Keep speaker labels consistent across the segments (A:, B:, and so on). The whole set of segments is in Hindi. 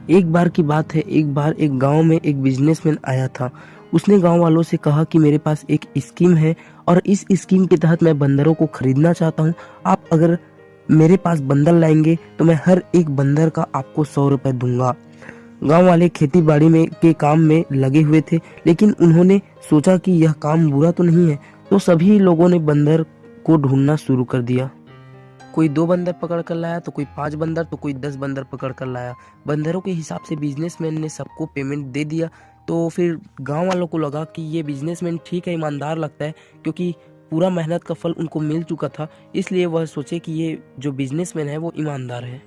A: एक बार की बात है, एक बार एक गांव में एक बिजनेसमैन आया था। उसने गांव वालों से कहा कि मेरे पास एक स्कीम है और इस स्कीम के तहत मैं बंदरों को खरीदना चाहता हूं। आप अगर मेरे पास बंदर लाएंगे तो मैं हर एक बंदर का आपको 100 रुपए दूंगा। गांव वाले खेती बाड़ी में के काम में लगे हुए थे, लेकिन उन्होंने सोचा कि यह काम बुरा तो नहीं है, तो सभी लोगों ने बंदर को ढूंढना शुरू कर दिया। कोई 2 बंदर पकड़ कर लाया, तो कोई 5 बंदर, तो कोई 10 बंदर पकड़ कर लाया। बंदरों के हिसाब से बिजनेसमैन ने सबको पेमेंट दे दिया। तो फिर गांव वालों को लगा कि ये बिजनेसमैन ठीक है, ईमानदार लगता है, क्योंकि पूरा मेहनत का फल उनको मिल चुका था। इसलिए वह सोचे कि ये जो बिजनेसमैन है वो ईमानदार है।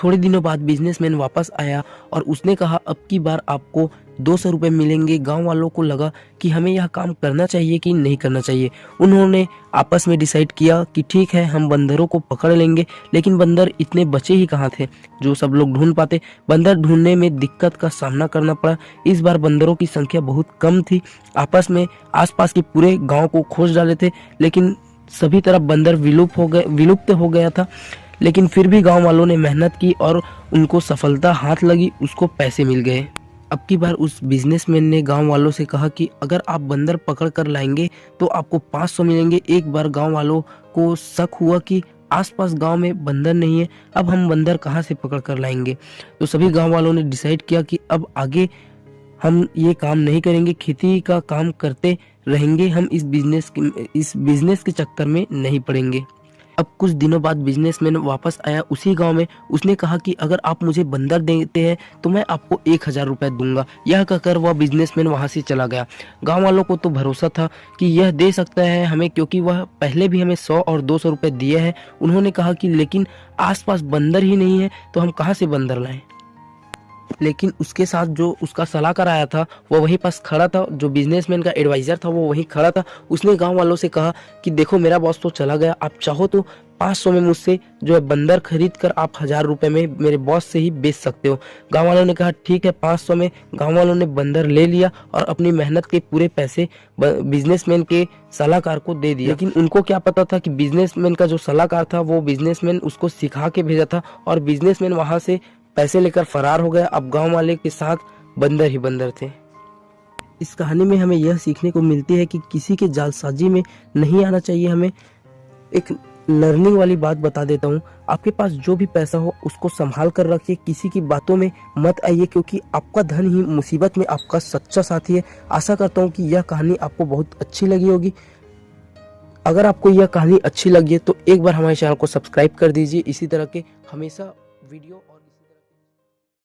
A: थोड़े दिनों बाद बिजनेसमैन वापस आया और उसने कहा अब की बार आपको 200 रुपये मिलेंगे। गांव वालों को लगा कि हमें यह काम करना चाहिए कि नहीं करना चाहिए। उन्होंने आपस में डिसाइड किया कि ठीक है, हम बंदरों को पकड़ लेंगे। लेकिन बंदर इतने बचे ही कहाँ थे जो सब लोग ढूंढ पाते। बंदर ढूंढने में दिक्कत का सामना करना पड़ा। इस बार बंदरों की संख्या बहुत कम थी। आपस में आसपास के पूरे गाँव को खोज डाले थे, लेकिन सभी तरफ बंदर विलुप्त हो गया था। लेकिन फिर भी गांव वालों ने मेहनत की और उनको सफलता हाथ लगी, उसको पैसे मिल गए। अब की बार उस बिजनेसमैन ने गांव वालों से कहा कि अगर आप बंदर पकड़ कर लाएंगे तो आपको 500 मिलेंगे। एक बार गांव वालों को शक हुआ कि आसपास गांव में बंदर नहीं है, अब हम बंदर कहां से पकड़ कर लाएंगे। तो सभी गांव वालों ने डिसाइड किया कि अब आगे हम ये काम नहीं करेंगे, खेती का काम करते रहेंगे, हम इस बिजनेस के चक्कर में नहीं पड़ेंगे। अब कुछ दिनों बाद बिजनेसमैन वापस आया उसी गांव में। उसने कहा कि अगर आप मुझे बंदर देते हैं तो मैं आपको 1000 रुपये दूंगा। यह कहकर वह बिजनेसमैन वहां से चला गया। गांव वालों को तो भरोसा था कि यह दे सकता है हमें, क्योंकि वह पहले भी हमें 100 और 200 रुपये दिए हैं। उन्होंने कहा कि लेकिन आसपास बंदर ही नहीं है तो हम कहाँ से बंदर लाएं। लेकिन उसके साथ जो उसका सलाहकार आया था वो वहीं पास खड़ा था, जो बिजनेसमैन का एडवाइजर था वो वहीं खड़ा था। उसने गांव वालों से कहा कि देखो, मेरा बॉस तो चला गया, आप चाहो तो 500 में मुझसे जो है बंदर खरीद कर आप 1000 रुपये में मेरे बॉस से ही बेच सकते हो। गांव वालों ने कहा ठीक है, 500 में। गांव वालों ने बंदर ले लिया और अपनी मेहनत के पूरे पैसे बिजनेसमैन के सलाहकार को दे दिया। लेकिन उनको क्या पता था कि बिजनेसमैन का जो सलाहकार था वो बिजनेसमैन उसको सिखा के भेजा था और बिजनेसमैन वहां से पैसे लेकर फरार हो गया। अब गांव वाले के साथ बंदर ही बंदर थे। इस कहानी में हमें यह सीखने को मिलती है कि किसी के जालसाजी में नहीं आना चाहिए। हमें एक लर्निंग वाली बात बता देता हूँ, आपके पास जो भी पैसा हो उसको संभाल कर रखिए, किसी की बातों में मत आइए, क्योंकि आपका धन ही मुसीबत में आपका सच्चा साथी है। आशा करता हूँ कि यह कहानी आपको बहुत अच्छी लगी होगी। अगर आपको यह कहानी अच्छी लगी है तो एक बार हमारे चैनल को सब्सक्राइब कर दीजिए। इसी तरह के हमेशा वीडियो